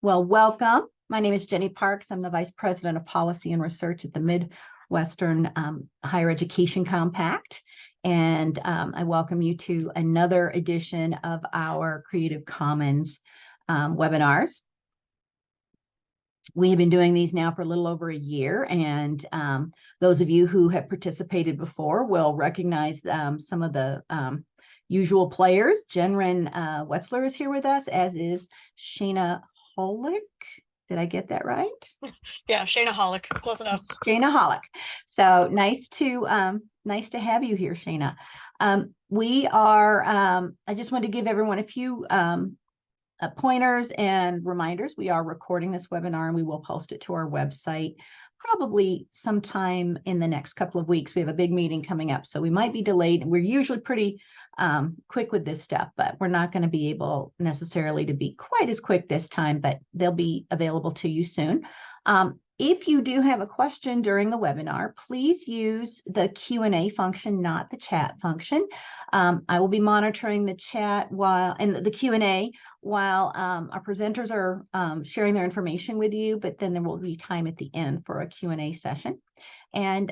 Well, welcome. My name is Jenny Parks. I'm the Vice President of Policy and Research at the Midwestern Higher Education Compact. And I welcome you to another edition of our Creative Commons webinars. We have been doing these now for a little over a year, and those of you who have participated before will recognize some of the usual players. Jennryn Wetzler is here with us, as is Shanna, Hollich. Did I get that right? Yeah, Shanna Hollich, close enough. Shanna Hollich. So nice to have you here, Shanna. We are. I just want to give everyone a few pointers and reminders. We are recording this webinar and we will post it to our website probably sometime in the next couple of weeks. We have a big meeting coming up, so we might be delayed. We're usually pretty quick with this stuff, but we're not going to be able necessarily to be quite as quick this time, but they'll be available to you soon. If you do have a question during the webinar, please use the Q&A function, not the chat function. I will be monitoring the chat and the Q&A while our presenters are sharing their information with you, but then there will be time at the end for a Q&A session. And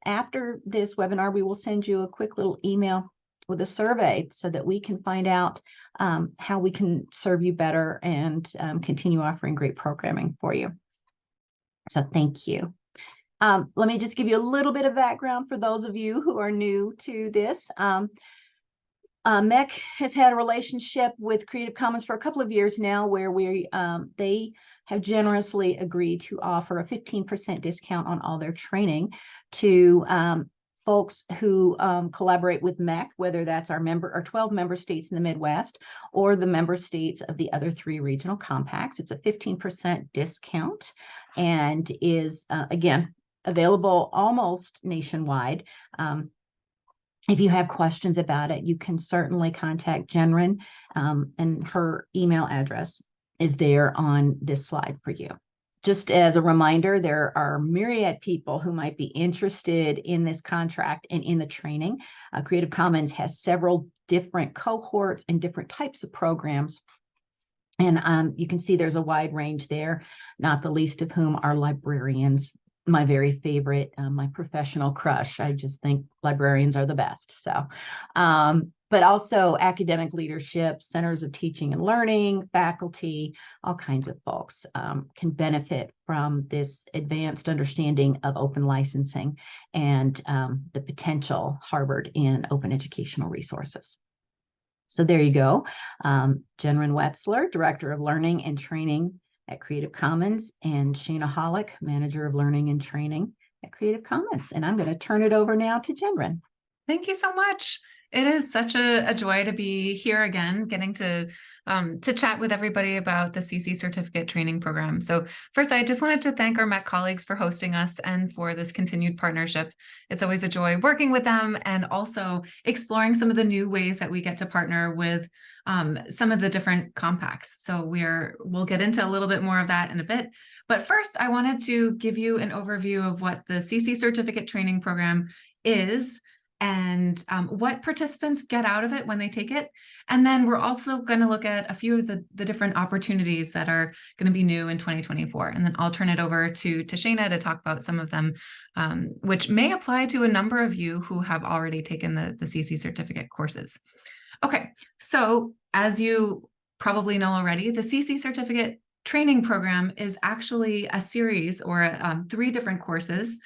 after this webinar, we will send you a quick little email with a survey so that we can find out how we can serve you better and continue offering great programming for you. So thank you. Let me just give you a little bit of background for those of you who are new to this. MEC has had a relationship with Creative Commons for a couple of years now, where they have generously agreed to offer a 15% discount on all their training to folks who collaborate with MEC, whether that's our 12 member states in the Midwest or the member states of the other 3 regional compacts. It's a 15% discount and is, again, available almost nationwide. If you have questions about it, you can certainly contact Jennryn, and her email address is there on this slide for you. Just as a reminder, there are myriad people who might be interested in this contract and in the training. Creative Commons has several different cohorts and different types of programs. And you can see there's a wide range there, not the least of whom are librarians, my very favorite, my professional crush. I just think librarians are the best. So, but also academic leadership, centers of teaching and learning, faculty, all kinds of folks can benefit from this advanced understanding of open licensing and the potential harbored in open educational resources. So there you go. Jennryn Wetzler, Director of Learning and Training at Creative Commons, and Shanna Hollich, Manager of Learning and Training at Creative Commons. And I'm going to turn it over now to Jennryn. Thank you so much. It is such a joy to be here again, getting to chat with everybody about the CC Certificate Training Program. So first, I just wanted to thank our MEC colleagues for hosting us and for this continued partnership. It's always a joy working with them and also exploring some of the new ways that we get to partner with some of the different compacts. So we'll get into a little bit more of that in a bit. But first, I wanted to give you an overview of what the CC Certificate Training Program is and what participants get out of it when they take it. And then we're also going to look at a few of the different opportunities that are going to be new in 2024. And then I'll turn it over to Shanna to talk about some of them, which may apply to a number of you who have already taken the CC certificate courses. Okay, so as you probably know already, the CC Certificate Training Program is actually a series or 3 different courses.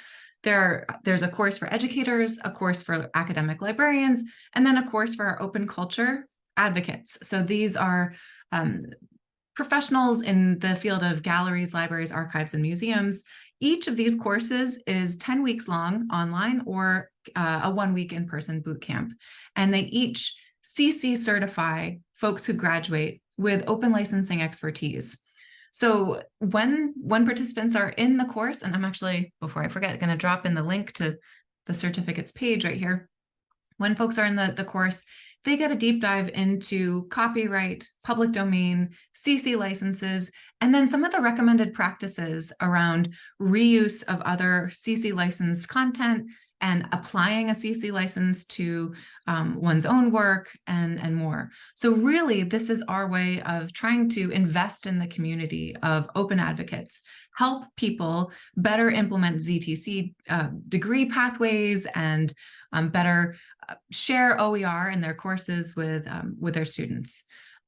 There's a course for educators, a course for academic librarians, and then a course for our open culture advocates. So these are professionals in the field of galleries, libraries, archives, and museums. Each of these courses is 10 weeks long online or a 1-week in-person boot camp. And they each CC certify folks who graduate with open licensing expertise. So when participants are in the course, and I'm actually, before I forget, going to drop in the link to the certificates page right here. When folks are in the course, they get a deep dive into copyright, public domain, CC licenses, and then some of the recommended practices around reuse of other CC licensed content and applying a CC license to one's own work and more. So really, this is our way of trying to invest in the community of open advocates, help people better implement ZTC degree pathways, and better share OER in their courses with their students.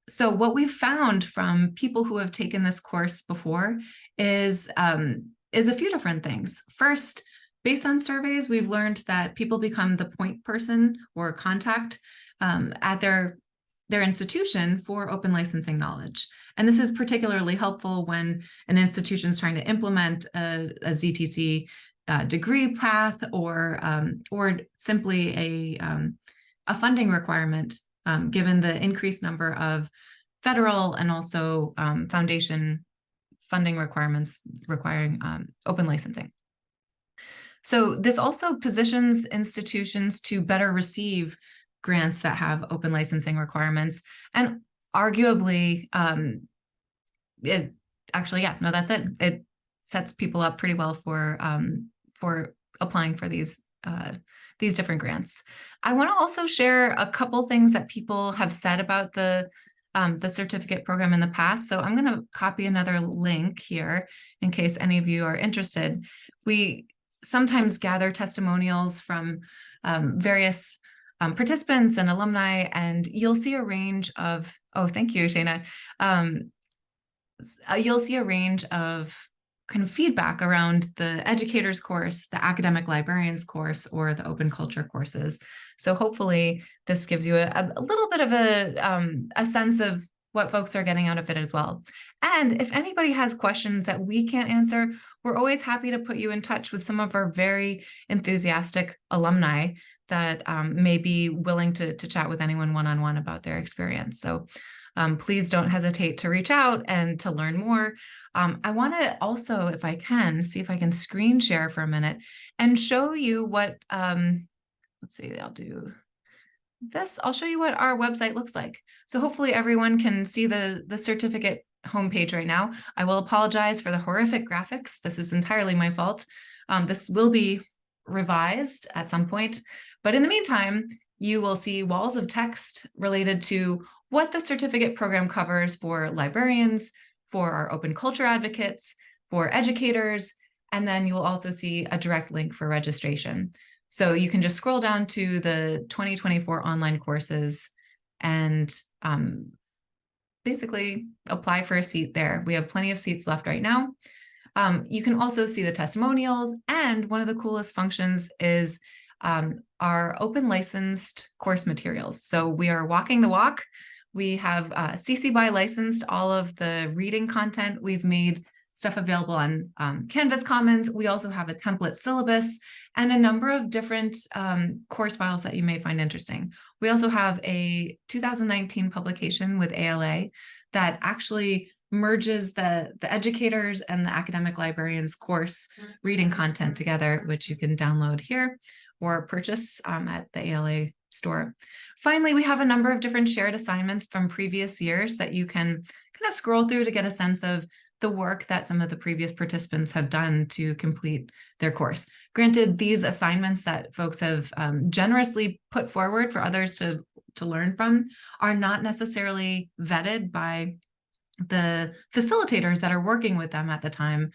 So what we've found from people who have taken this course before is a few different things. First, based on surveys, we've learned that people become the point person or contact at their institution for open licensing knowledge. And this is particularly helpful when an institution is trying to implement a ZTC degree path or simply a funding requirement, given the increased number of federal and also foundation funding requirements requiring open licensing. So this also positions institutions to better receive grants that have open licensing requirements, and arguably, that's it. It sets people up pretty well for applying for these different grants. I want to also share a couple things that people have said about the certificate program in the past. So I'm going to copy another link here in case any of you are interested. We sometimes gather testimonials from various participants and alumni, and you'll see a range of, oh, thank you, Shanna. You'll see a range of kind of feedback around the educators course, the academic librarians course, or the open culture courses. So hopefully this gives you a little bit of a sense of what folks are getting out of it as well. And if anybody has questions that we can't answer, we're always happy to put you in touch with some of our very enthusiastic alumni that may be willing to chat with anyone one-on-one about their experience. So please don't hesitate to reach out and to learn more. I want to also, if I can, see if I can screen share for a minute and show you what, let's see, I'll do this. I'll show you what our website looks like. So hopefully everyone can see the certificate homepage right now. I will apologize for the horrific graphics. This is entirely my fault. This will be revised at some point, but in the meantime, you will see walls of text related to what the certificate program covers for librarians, for our open culture advocates, for educators, and then you will also see a direct link for registration. So you can just scroll down to the 2024 online courses and basically apply for a seat there. We have plenty of seats left right now. You can also see the testimonials, and one of the coolest functions is our open licensed course materials. So we are walking the walk. We have CC BY licensed all of the reading content. We've made stuff available on Canvas Commons. We also have a template syllabus and a number of different course files that you may find interesting. We also have a 2019 publication with ALA that actually merges the educators and the academic librarians course reading content together, which you can download here or purchase at the ALA store. Finally, we have a number of different shared assignments from previous years that you can kind of scroll through to get a sense of the work that some of the previous participants have done to complete their course. Granted, these assignments that folks have generously put forward for others to learn from are not necessarily vetted by the facilitators that are working with them at the time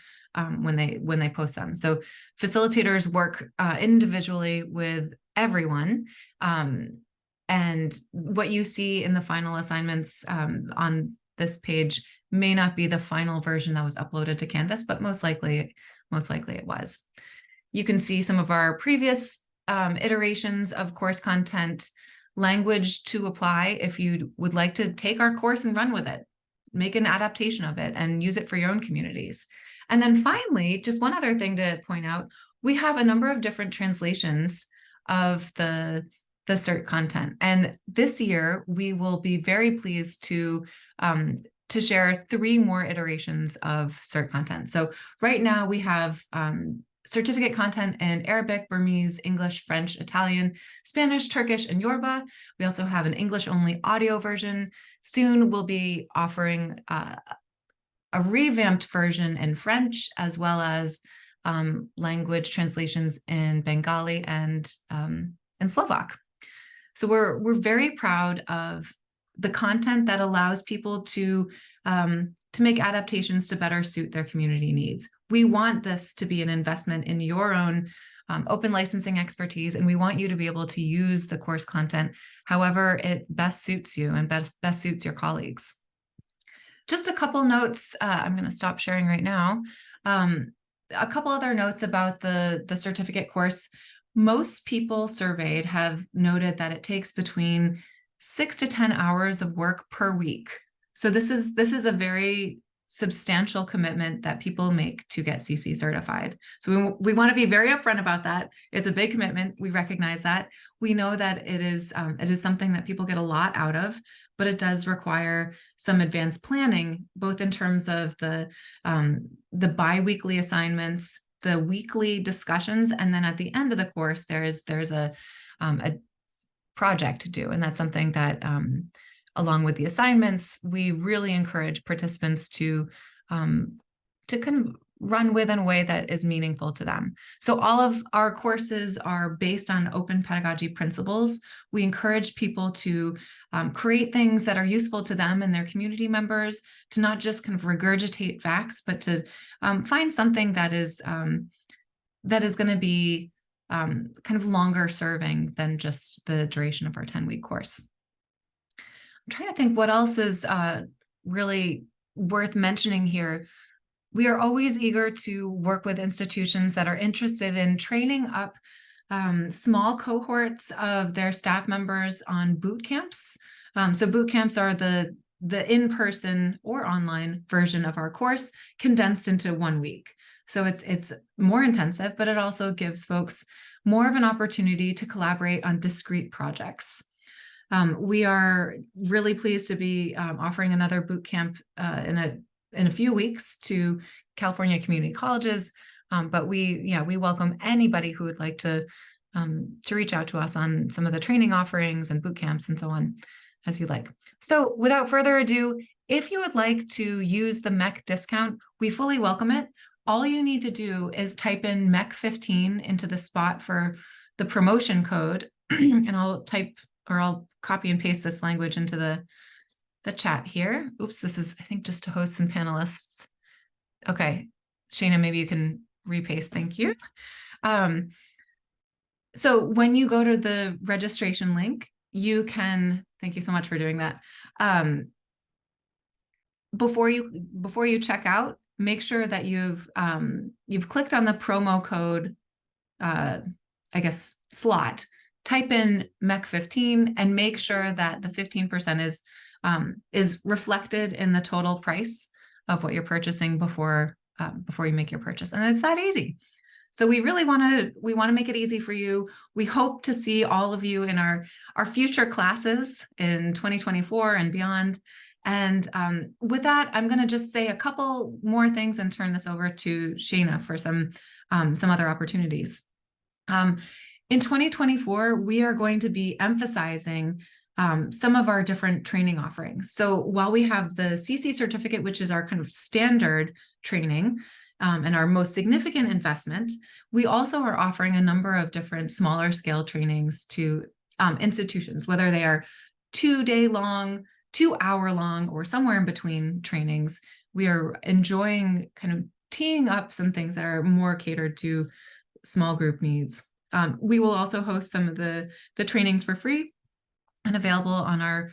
when they post them. So facilitators work individually with everyone. And what you see in the final assignments on this page may not be the final version that was uploaded to Canvas, but most likely it was. You can see some of our previous iterations of course content, language to apply if you would like to take our course and run with it, make an adaptation of it and use it for your own communities. And then finally, just one other thing to point out, we have a number of different translations of the CERT content. And this year, we will be very pleased to share 3 more iterations of CERT content. So right now we have certificate content in Arabic, Burmese, English, French, Italian, Spanish, Turkish, and Yoruba. We also have an English-only audio version. Soon we'll be offering a revamped version in French, as well as language translations in Bengali and Slovak. So we're very proud of the content that allows people to make adaptations to better suit their community needs. We want this to be an investment in your own open licensing expertise, and we want you to be able to use the course content however it best suits you and best suits your colleagues. Just a couple notes. I'm going to stop sharing right now. A couple other notes about the certificate course. Most people surveyed have noted that it takes between 6 to 10 hours of work per week. So this is a very substantial commitment that people make to get CC certified. So we want to be very upfront about that. It's a big commitment. We recognize that. We know that it is something that people get a lot out of, but it does require some advanced planning, both in terms of the bi-weekly assignments, the weekly discussions, and then at the end of the course, there's a project to do, and that's something that along with the assignments, we really encourage participants to kind of run with in a way that is meaningful to them. So all of our courses are based on open pedagogy principles. We encourage people to create things that are useful to them and their community members, to not just kind of regurgitate facts, but to find something that is going to be kind of longer serving than just the duration of our 10-week course. I'm trying to think what else is really worth mentioning here. We are always eager to work with institutions that are interested in training up small cohorts of their staff members on boot camps. So boot camps are the in-person or online version of our course condensed into 1 week. So it's more intensive, but it also gives folks more of an opportunity to collaborate on discrete projects. We are really pleased to be offering another boot camp in a few weeks to California community colleges, but we welcome anybody who would like to reach out to us on some of the training offerings and boot camps and so on, as you like. So without further ado, if you would like to use the MEC discount, we fully welcome it. All you need to do is type in MEC15 into the spot for the promotion code, and I'll copy and paste this language into the chat here. Oops, this is, I think, just to hosts and panelists. Okay, Shanna, maybe you can repaste. Thank you. So when you go to the registration link, you can, thank you so much for doing that. Before you check out, make sure that you've clicked on the promo code, I guess, slot. Type in MEC15 and make sure that the 15% is reflected in the total price of what you're purchasing before you make your purchase. And it's that easy. So we really want to make it easy for you. We hope to see all of you in our future classes in 2024 and beyond. And with that, I'm going to just say a couple more things and turn this over to Shanna for some other opportunities. In 2024, we are going to be emphasizing some of our different training offerings. So while we have the CC certificate, which is our kind of standard training and our most significant investment, we also are offering a number of different smaller scale trainings to institutions, whether they are 2-day long, 2-hour long, or somewhere in between trainings. We are enjoying kind of teeing up some things that are more catered to small group needs. We will also host some of the trainings for free and available on our,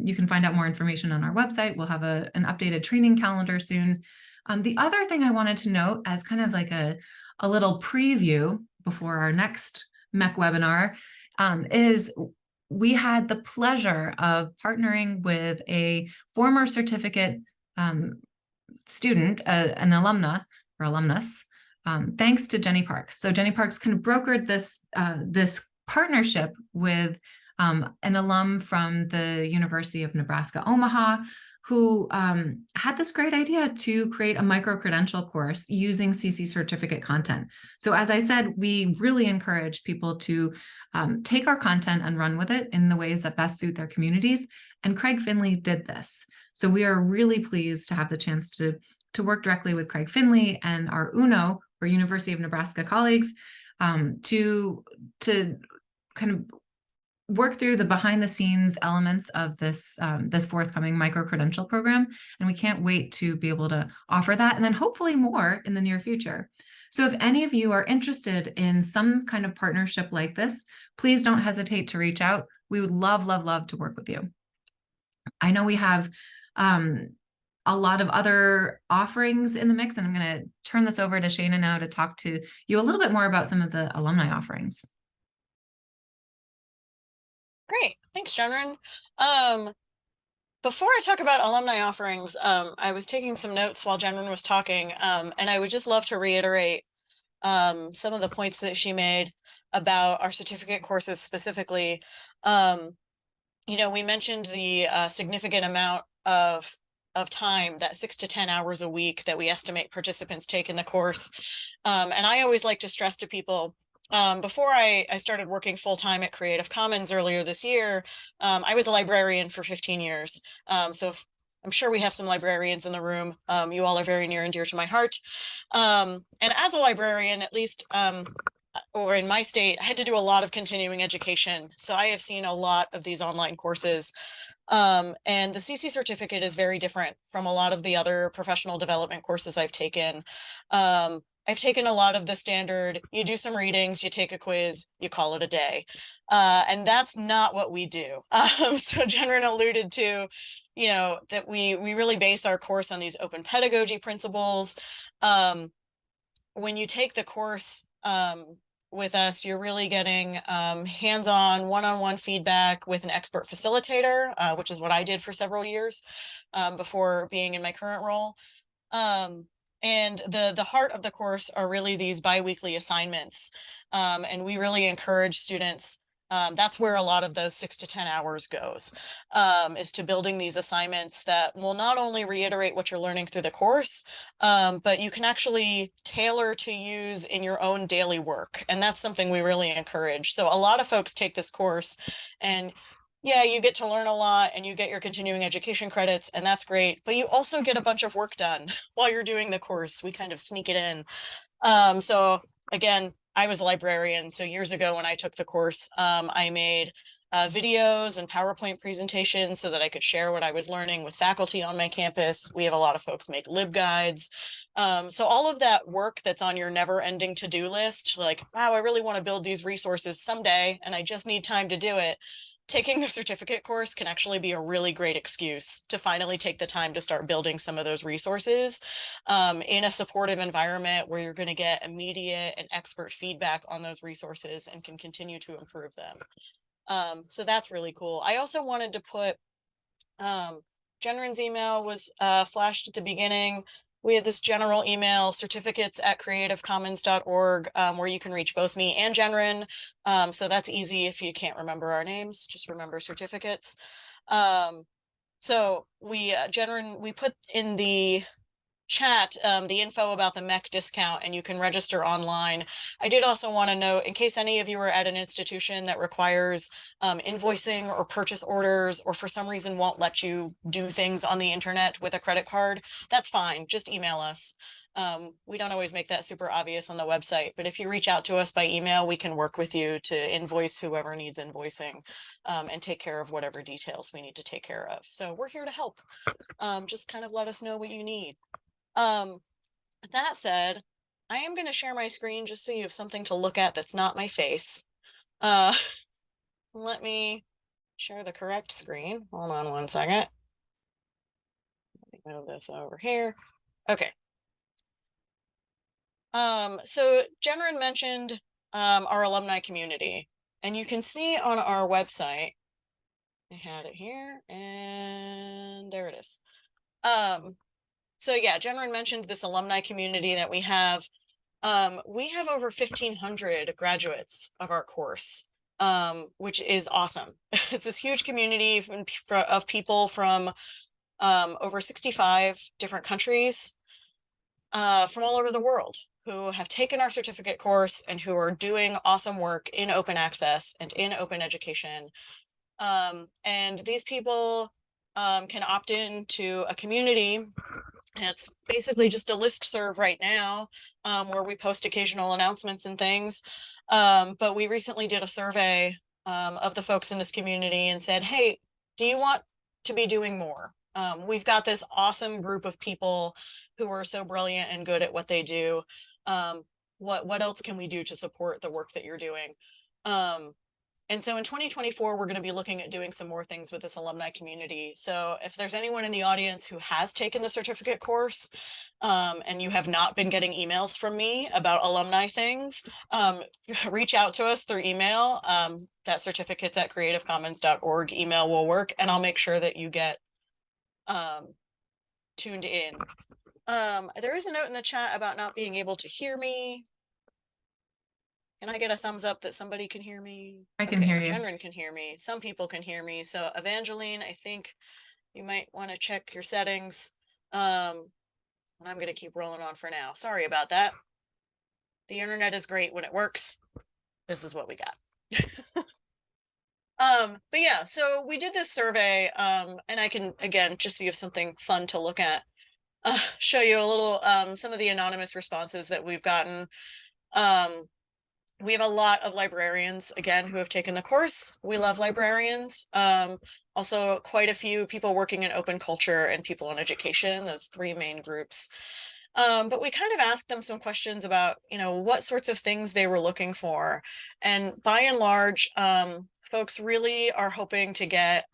you can find out more information on our website. We'll have an updated training calendar soon. The other thing I wanted to note as kind of like a little preview before our next MEC webinar is we had the pleasure of partnering with a former certificate student, an alumna or alumnus, thanks to Jenny Parks. So Jenny Parks kind of brokered this partnership with an alum from the University of Nebraska, Omaha, who had this great idea to create a micro-credential course using CC certificate content. So as I said, we really encourage people to take our content and run with it in the ways that best suit their communities. And Craig Finley did this. So we are really pleased to have the chance to work directly with Craig Finley and our UNO, for University of Nebraska colleagues to kind of work through the behind the scenes elements of this this forthcoming micro-credential program. And we can't wait to be able to offer that, and then hopefully more in the near future. So if any of you are interested in some kind of partnership like this, please don't hesitate to reach out. We would love, love, love to work with you. I know we have a lot of other offerings in the mix, and I'm going to turn this over to Shanna now to talk to you a little bit more about some of the alumni offerings. Great. Thanks, Jennryn. Before I talk about alumni offerings, I was taking some notes while Jennryn was talking, and I would just love to reiterate some of the points that she made about our certificate courses specifically. You know, we mentioned the significant amount of time, that 6 to 10 hours a week that we estimate participants take in the course. And I always like to stress to people, before I started working full-time at Creative Commons earlier this year, I was a librarian for 15 years. So I'm sure we have some librarians in the room. You all are very near and dear to my heart. And as a librarian, at least, or in my state, I had to do a lot of continuing education. So I have seen a lot of these online courses. And the CC certificate is very different from a lot of the other professional development courses I've taken. I've taken a lot of the standard, you do some readings, you take a quiz, you call it a day. And that's not what we do. So Jennryn alluded to, you know, that we really base our course on these open pedagogy principles. When you take the course with us, you're really getting hands-on, one-on-one feedback with an expert facilitator, which is what I did for several years before being in my current role. And the heart of the course are really these bi-weekly assignments. And we really encourage students, that's where a lot of those 6 to 10 hours goes, is to building these assignments that will not only reiterate what you're learning through the course, but you can actually tailor to use in your own daily work. And that's something we really encourage. So a lot of folks take this course and yeah, you get to learn a lot and you get your continuing education credits, and that's great, but you also get a bunch of work done while you're doing the course. We kind of sneak it in. So again, I was a librarian. So years ago when I took the course, I made videos and PowerPoint presentations so that I could share what I was learning with faculty on my campus. We have a lot of folks make LibGuides. So all of that work that's on your never-ending to-do list, like, wow, I really want to build these resources someday and I just need time to do it. Taking the certificate course can actually be a really great excuse to finally take the time to start building some of those resources in a supportive environment where you're going to get immediate and expert feedback on those resources and can continue to improve them. So that's really cool. I also wanted to put, Jennryn's email was flashed at the beginning. We have this general email, certificates@creativecommons.org, where you can reach both me and Jennryn. So that's easy if you can't remember our names, just remember certificates. So Jennryn, we put in the chat the info about the MEC discount, and you can register online. I did also want to note, in case any of you are at an institution that requires invoicing or purchase orders, or for some reason won't let you do things on the internet with a credit card, that's fine. Just email us. We don't always make that super obvious on the website, but if you reach out to us by email, we can work with you to invoice whoever needs invoicing and take care of whatever details we need to take care of. So we're here to help. Just kind of let us know what you need. That said, I am going to share my screen just so you have something to look at that's not my face. Let me share the correct screen. Hold on one second. Let me move this over here. Okay. So Jennryn mentioned our alumni community, and you can see on our website, I had it here and there it is. So yeah, Jennryn mentioned this alumni community that we have. We have over 1,500 graduates of our course, which is awesome. It's this huge community of people from over 65 different countries from all over the world who have taken our certificate course and who are doing awesome work in open access and in open education. And these people can opt in to a community And it's basically just a listserv right now, where we post occasional announcements and things. But we recently did a survey of the folks in this community and said, hey, do you want to be doing more? We've got this awesome group of people who are so brilliant and good at what they do. What else can we do to support the work that you're doing? And so in 2024, we're going to be looking at doing some more things with this alumni community. So if there's anyone in the audience who has taken the certificate course, and you have not been getting emails from me about alumni things, reach out to us through email. That certificates@creativecommons.org email will work, and I'll make sure that you get tuned in. There is a note in the chat about not being able to hear me. Can I get a thumbs up that somebody can hear me? I can hear you. Jennryn can hear me. Some people can hear me. So Evangeline, I think you might want to check your settings. And I'm going to keep rolling on for now. Sorry about that. The internet is great when it works. This is what we got. But yeah, so we did this survey, and I can, again, just so you have something fun to look at, show you a little, some of the anonymous responses that we've gotten. We have a lot of librarians, again, who have taken the course. We love librarians. Also quite a few people working in open culture and people in education, those three main groups. But we kind of asked them some questions about, what sorts of things they were looking for. And by and large, folks really are hoping to get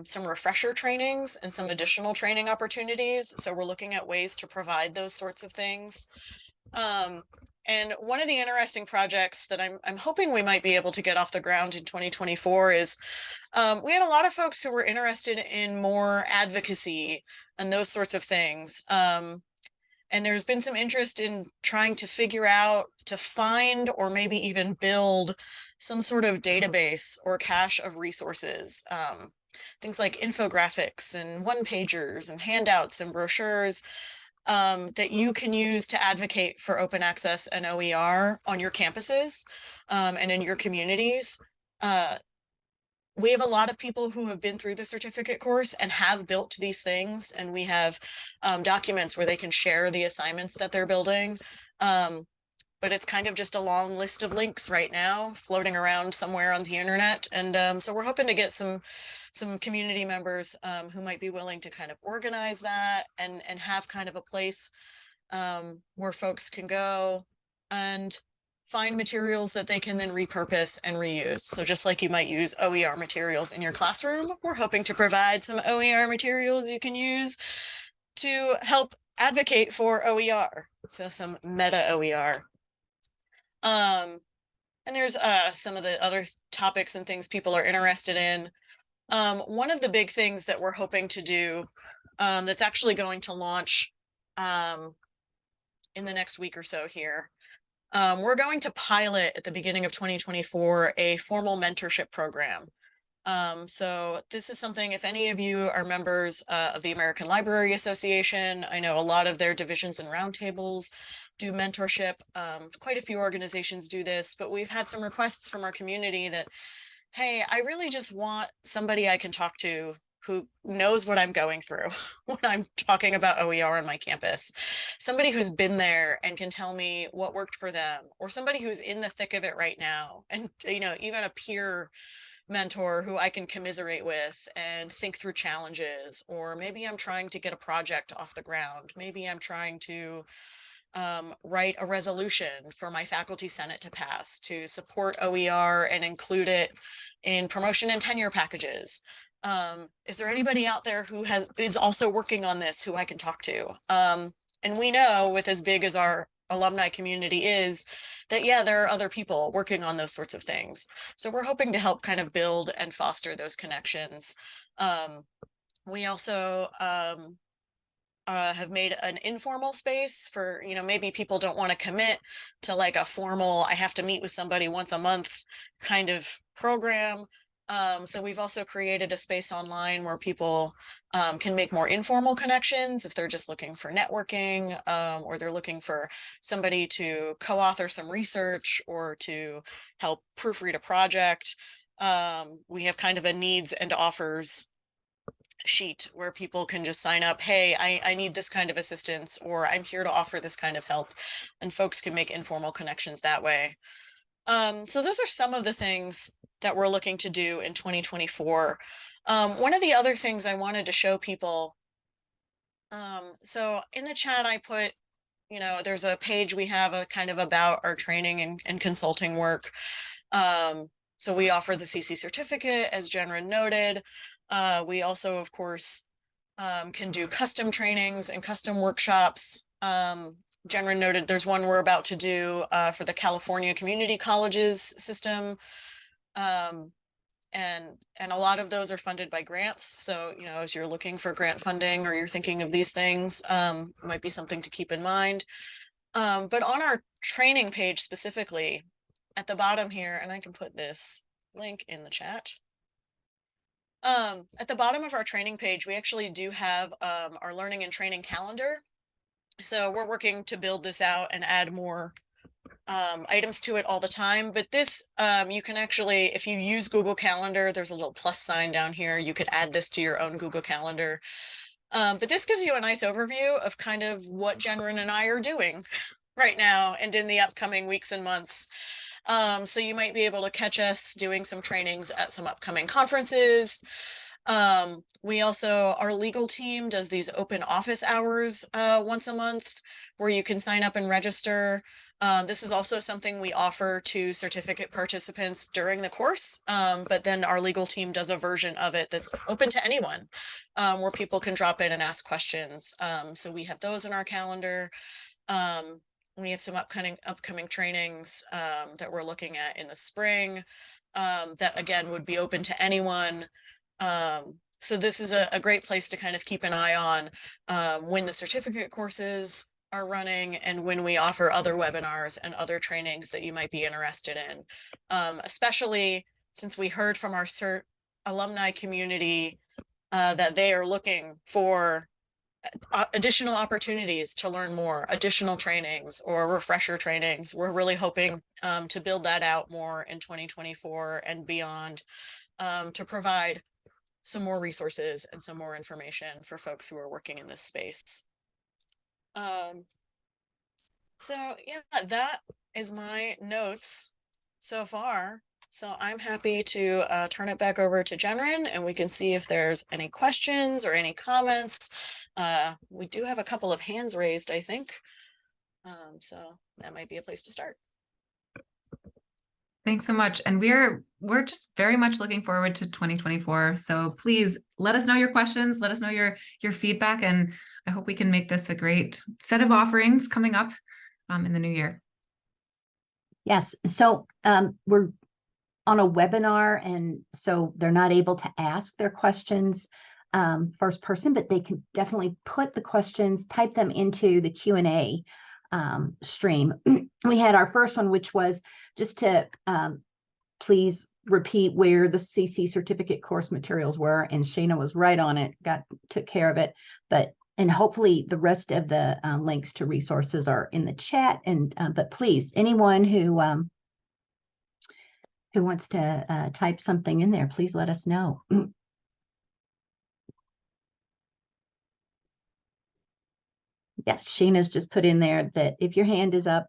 some refresher trainings and some additional training opportunities. So we're looking at ways to provide those sorts of things. And one of the interesting projects that I'm hoping we might be able to get off the ground in 2024 is we had a lot of folks who were interested in more advocacy and those sorts of things. And there's been some interest in trying to figure out, to find, or maybe even build some sort of database or cache of resources. Things like infographics and one-pagers and handouts and brochures that you can use to advocate for open access and OER on your campuses and in your communities. We have a lot of people who have been through the certificate course and have built these things, and we have documents where they can share the assignments that they're building. But it's kind of just a long list of links right now floating around somewhere on the internet. And so we're hoping to get some community members who might be willing to kind of organize that and have kind of a place where folks can go and find materials that they can then repurpose and reuse. So just like you might use OER materials in your classroom, we're hoping to provide some OER materials you can use to help advocate for OER. So some meta OER. And there's some of the other topics and things people are interested in. One of the big things that we're hoping to do that's actually going to launch in the next week or so here. We're going to pilot at the beginning of 2024 a formal mentorship program. So this is something, if any of you are members of the American Library Association, I know a lot of their divisions and roundtables do mentorship. Quite a few organizations do this, but we've had some requests from our community that, hey, I really just want somebody I can talk to who knows what I'm going through when I'm talking about OER on my campus. Somebody who's been there and can tell me what worked for them, or somebody who's in the thick of it right now. And, even a peer mentor who I can commiserate with and think through challenges, or maybe I'm trying to get a project off the ground. Maybe I'm trying to write a resolution for my faculty senate to pass to support OER and include it in promotion and tenure packages. Is there anybody out there who is also working on this who I can talk to? And we know, with as big as our alumni community is, that there are other people working on those sorts of things. So we're hoping to help kind of build and foster those connections. We also have made an informal space for, maybe people don't want to commit to like a formal, I have to meet with somebody once a month kind of program. So we've also created a space online where people can make more informal connections if they're just looking for networking, or they're looking for somebody to co-author some research or to help proofread a project. We have kind of a needs and offers sheet where people can just sign up, hey, I need this kind of assistance, or I'm here to offer this kind of help, and folks can make informal connections that way. So those are some of the things that we're looking to do in 2024. One of the other things I wanted to show people, so in the chat I put, there's a page we have a kind of about our training and consulting work. So we offer the CC certificate, as Jennryn noted. We also, of course, can do custom trainings and custom workshops. Jennryn noted there's one we're about to do for the California Community Colleges system. And a lot of those are funded by grants. So, as you're looking for grant funding or you're thinking of these things, it might be something to keep in mind. But on our training page specifically, at the bottom here, and I can put this link in the chat. At the bottom of our training page, we actually do have our learning and training calendar. So we're working to build this out and add more items to it all the time. But this, you can actually, if you use Google Calendar, there's a little plus sign down here. You could add this to your own Google Calendar. But this gives you a nice overview of kind of what Jennryn and I are doing right now and in the upcoming weeks and months. So you might be able to catch us doing some trainings at some upcoming conferences. We also, our legal team does these open office hours once a month where you can sign up and register. This is also something we offer to certificate participants during the course, but then our legal team does a version of it that's open to anyone, where people can drop in and ask questions. So we have those in our calendar. We have some upcoming trainings that we're looking at in the spring that again would be open to anyone. So this is a great place to kind of keep an eye on when the certificate courses are running and when we offer other webinars and other trainings that you might be interested in, especially since we heard from our CERT alumni community that they are looking for additional opportunities to learn more, additional trainings or refresher trainings. We're really hoping to build that out more in 2024 and beyond, to provide some more resources and some more information for folks who are working in this space. So yeah, that is my notes so far. So I'm happy to turn it back over to Jennryn and we can see if there's any questions or any comments. We do have a couple of hands raised, I think. So that might be a place to start. Thanks so much. And we're just very much looking forward to 2024. So please let us know your questions, let us know your feedback, and I hope we can make this a great set of offerings coming up in the new year. Yes. So we're on a webinar, and so they're not able to ask their questions first person, but they can definitely put the questions, type them into the Q&A stream. We had our first one, which was just to please repeat where the CC certificate course materials were, and Shanna was right on it, took care of it. And hopefully the rest of the links to resources are in the chat. And but please, anyone who wants to type something in there, please let us know. Yes, Sheena's just put in there that if your hand is up,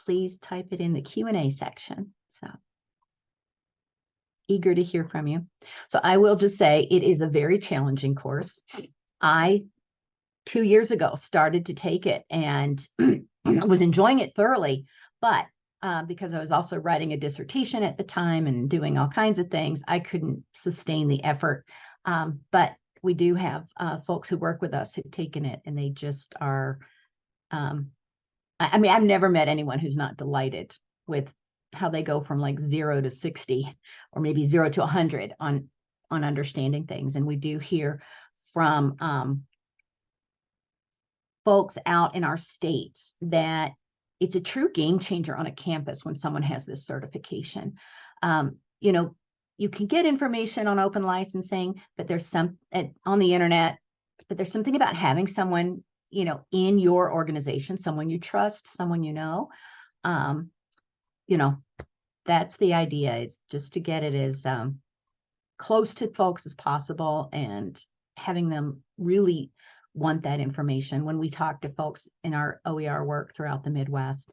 please type it in the Q&A section. So eager to hear from you. So I will just say it is a very challenging course. I 2 years ago started to take it and was enjoying it thoroughly, but because I was also writing a dissertation at the time and doing all kinds of things, I couldn't sustain the effort. But we do have folks who work with us who've taken it, and they just are, I mean, I've never met anyone who's not delighted with how they go from like 0 to 60 or maybe 0 to 100 on understanding things. And we do hear from folks out in our states that it's a true game changer on a campus when someone has this certification. You know, you can get information on open licensing, but there's some on the internet, but there's something about having someone, you know, in your organization, someone you trust, someone you know, that's the idea, is just to get it as close to folks as possible and having them really want that information. When we talk to folks in our OER work throughout the Midwest,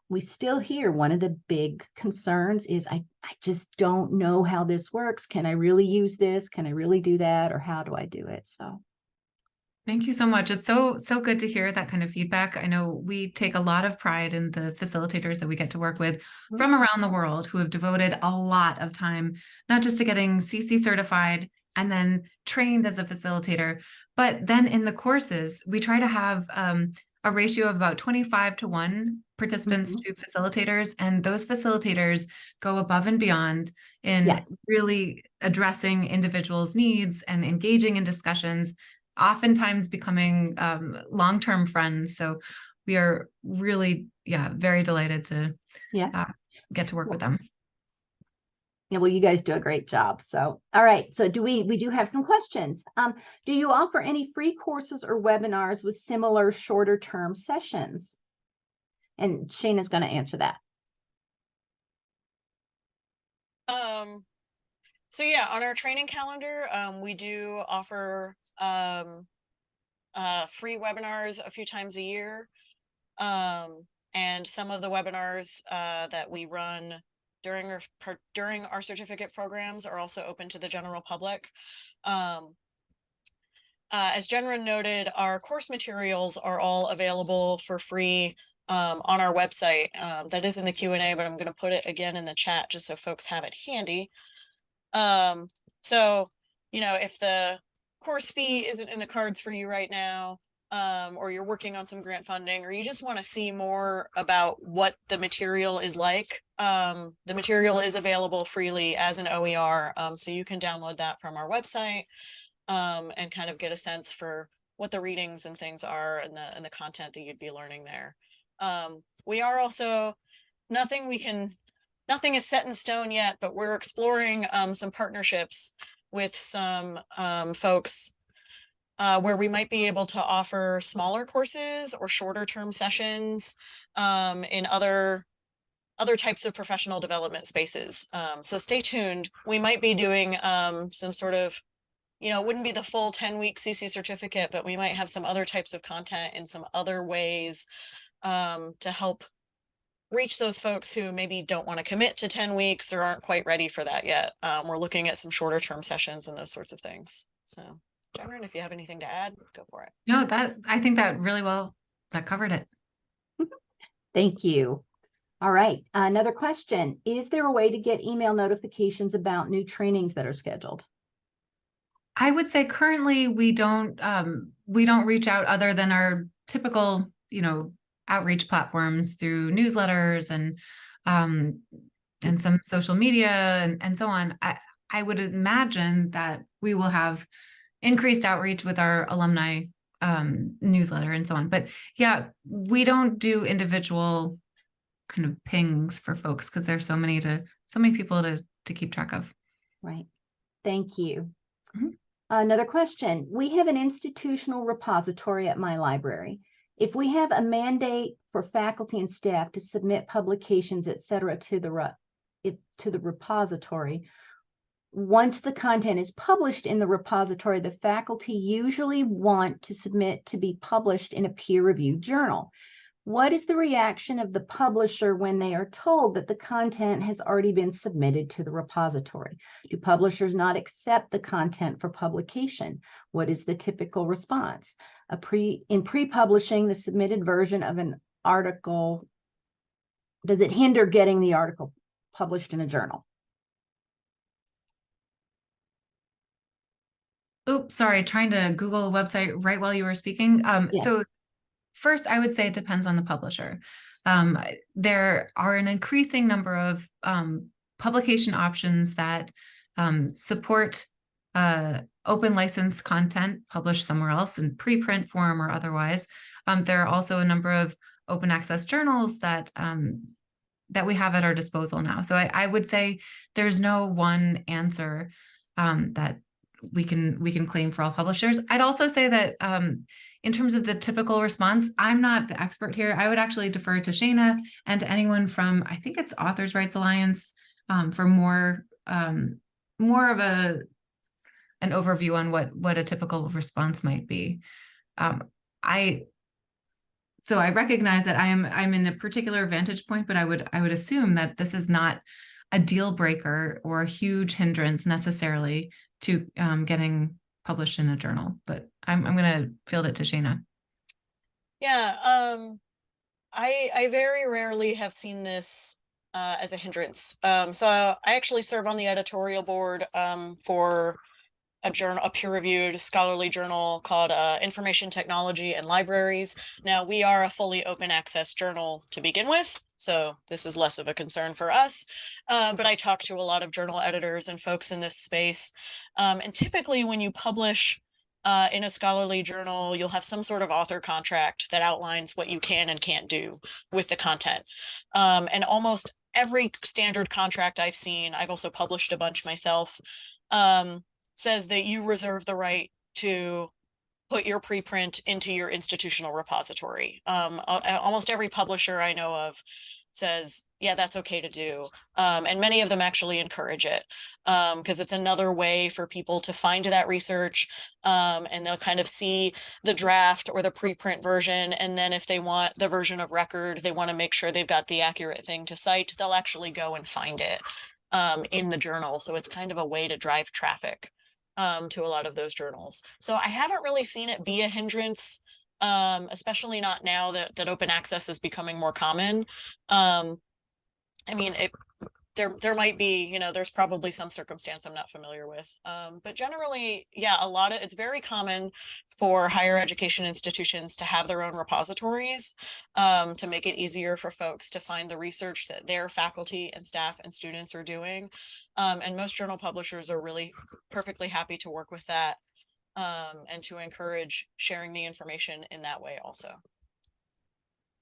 we still hear one of the big concerns is, I just don't know how this works. Can I really use this? Can I really do that? Or how do I do it? So. Thank you so much. It's so good to hear that kind of feedback. I know we take a lot of pride in the facilitators that we get to work with from around the world who have devoted a lot of time, not just to getting CC certified and then trained as a facilitator, but then in the courses, we try to have a ratio of about 25-1 participants to facilitators. And those facilitators go above and beyond in really addressing individuals' needs and engaging in discussions, oftentimes becoming long-term friends. So we are really, very delighted to get to work with them. Yeah, well, you guys do a great job. So, all right. So we do have some questions. Do you offer any free courses or webinars with similar shorter term sessions? And Shana's going to answer that. So yeah, on our training calendar, we do offer free webinars a few times a year. And some of the webinars that we run during our certificate programs are also open to the general public. As Jennryn noted, our course materials are all available for free on our website. That is in the Q&A, but I'm going to put it again in the chat just so folks have it handy. So, if the course fee isn't in the cards for you right now, or you're working on some grant funding, or you just want to see more about what the material is like, the material is available freely as an OER. So you can download that from our website and kind of get a sense for what the readings and things are and the content that you'd be learning there. We are also, nothing is set in stone yet, but we're exploring some partnerships with some folks where we might be able to offer smaller courses or shorter term sessions in other types of professional development spaces. So stay tuned. We might be doing some sort of, it wouldn't be the full 10-week CC certificate, but we might have some other types of content in some other ways to help reach those folks who maybe don't want to commit to 10 weeks or aren't quite ready for that yet. We're looking at some shorter term sessions and those sorts of things. So Jennryn, if you have anything to add, go for it. No, I think that really that covered it. Thank you. All right. Another question. Is there a way to get email notifications about new trainings that are scheduled? I would say currently we don't reach out other than our typical, outreach platforms through newsletters and some social media and so on. I would imagine that we will have increased outreach with our alumni newsletter and so on. But yeah, we don't do individual kind of pings for folks because there's so many people to keep track of. Right. Thank you. Another question. We have an institutional repository at my library. If we have a mandate for faculty and staff to submit publications, et cetera, to the repository, once the content is published in the repository, the faculty usually want to submit to be published in a peer-reviewed journal. What is the reaction of the publisher when they are told that the content has already been submitted to the repository? Do publishers not accept the content for publication? What is the typical response? In pre-publishing the submitted version of an article, does it hinder getting the article published in a journal? Oops, sorry, trying to Google a website right while you were speaking. Yes. So first, I would say it depends on the publisher. There are an increasing number of publication options that support open license content published somewhere else in preprint form or otherwise. There are also a number of open access journals that we have at our disposal now. So I would say there's no one answer that we can claim for all publishers. I'd also say that in terms of the typical response, I'm not the expert here. I would actually defer to Shanna and to anyone from, I think it's Authors' Rights Alliance, for more of an overview on what a typical response might be. So I recognize that I'm in a particular vantage point, but I would assume that this is not a deal breaker or a huge hindrance necessarily to getting published in a journal. But I'm going to field it to Shanna. Yeah, I very rarely have seen this as a hindrance. So I actually serve on the editorial board for a peer-reviewed scholarly journal called Information Technology and Libraries. Now, we are a fully open access journal to begin with, so this is less of a concern for us. But I talk to a lot of journal editors and folks in this space. And typically when you publish in a scholarly journal, you'll have some sort of author contract that outlines what you can and can't do with the content. And almost every standard contract I've seen, I've also published a bunch myself, says that you reserve the right to put your preprint into your institutional repository. Almost every publisher I know of says, yeah, that's okay to do. And many of them actually encourage it because it's another way for people to find that research and they'll kind of see the draft or the preprint version. And then if they want the version of record, they want to make sure they've got the accurate thing to cite, they'll actually go and find it in the journal. So it's kind of a way to drive traffic to a lot of those journals. So I haven't really seen it be a hindrance, especially not now that open access is becoming more common. I mean, there might be, there's probably some circumstance I'm not familiar with. But generally, yeah, it's very common for higher education institutions to have their own repositories to make it easier for folks to find the research that their faculty and staff and students are doing. And most journal publishers are really perfectly happy to work with that and to encourage sharing the information in that way also.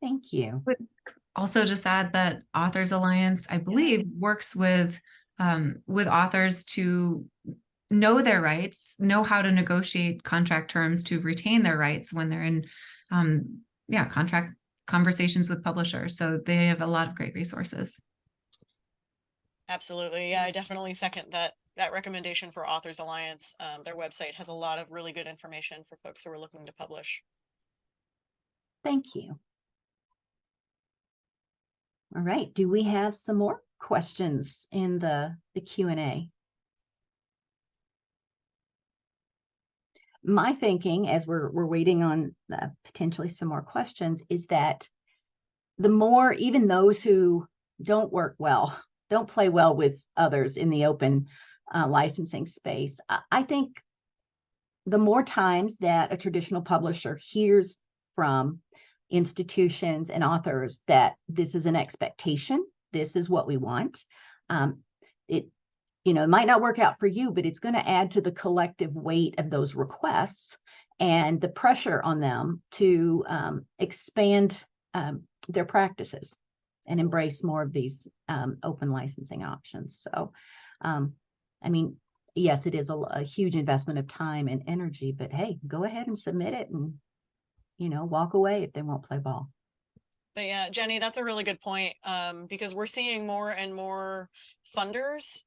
Thank you. Also just add that Authors Alliance, I believe, works with authors to know their rights, know how to negotiate contract terms to retain their rights when they're in contract conversations with publishers. So they have a lot of great resources. Absolutely. Yeah, I definitely second that recommendation for Authors Alliance. Their website has a lot of really good information for folks who are looking to publish. Thank you. All right. Do we have some more questions in the Q&A? My thinking, as we're waiting on potentially some more questions, is that the more, even those who don't play well with others in the open licensing space, I think the more times that a traditional publisher hears from institutions and authors that this is an expectation, this is what we want, it might not work out for you, but it's going to add to the collective weight of those requests and the pressure on them to expand their practices and embrace more of these open licensing options. So, I mean, yes, it is a huge investment of time and energy, but hey, go ahead and submit it and, walk away if they won't play ball. But yeah, Jenny, that's a really good point because we're seeing more and more funders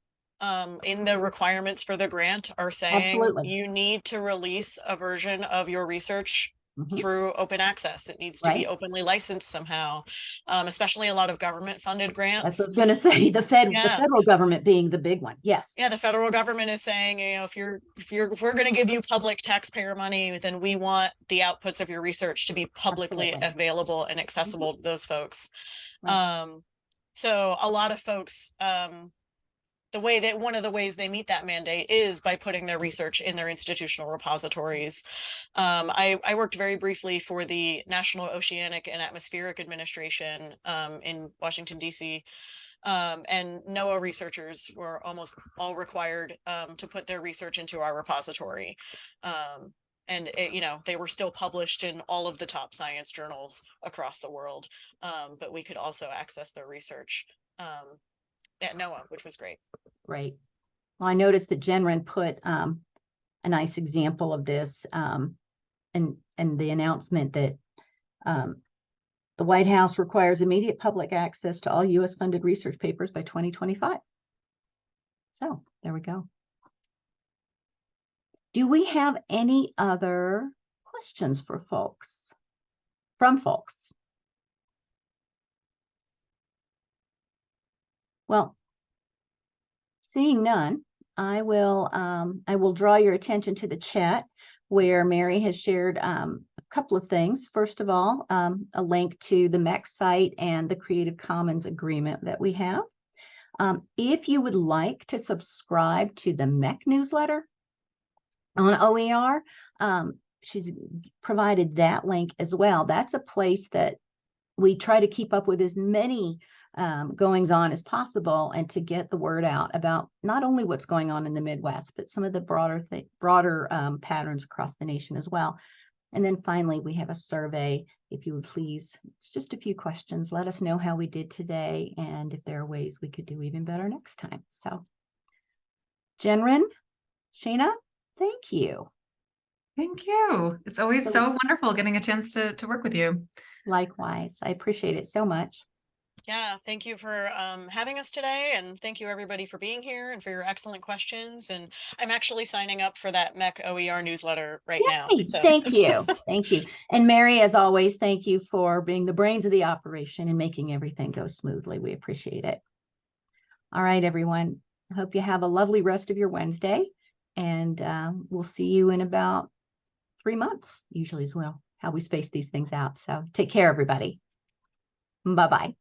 in the requirements for the grant are saying Absolutely. You need to release a version of your research through open access. It needs to be openly licensed somehow, especially a lot of government funded grants. That's what I was going to say, the federal government being the big one. Yes. Yeah, the federal government is saying, if we're going to give you public taxpayer money, then we want the outputs of your research to be publicly available and accessible to those folks. Right. So a lot of folks, one of the ways they meet that mandate is by putting their research in their institutional repositories. I worked very briefly for the National Oceanic and Atmospheric Administration in Washington, D.C. And NOAA researchers were almost all required to put their research into our repository. And they were still published in all of the top science journals across the world, but we could also access their research at NOAA, which was great. Right. Well, I noticed that Jennryn put a nice example of this and the announcement that the White House requires immediate public access to all U.S. funded research papers by 2025. So there we go. Do we have any other questions for folks? From folks? Well, seeing none, I will draw your attention to the chat where Mary has shared a couple of things. First of all, a link to the MEC site and the Creative Commons agreement that we have. If you would like to subscribe to the MEC newsletter on OER, she's provided that link as well. That's a place that we try to keep up with as many goings on as possible and to get the word out about not only what's going on in the Midwest, but some of the broader patterns across the nation as well. And then finally, we have a survey. If you would please, it's just a few questions. Let us know how we did today and if there are ways we could do even better next time. So, Jennryn, Shanna, thank you. Thank you. It's always so wonderful getting a chance to work with you. Likewise, I appreciate it so much. Yeah, thank you for having us today, and thank you everybody for being here and for your excellent questions. And I'm actually signing up for that MEC OER newsletter right now. So Thank you. Thank you. And Mary, as always, thank you for being the brains of the operation and making everything go smoothly. We appreciate it. All right, everyone. I hope you have a lovely rest of your Wednesday, and we'll see you in about 3 months, usually as well, how we space these things out. So take care, everybody. Bye-bye.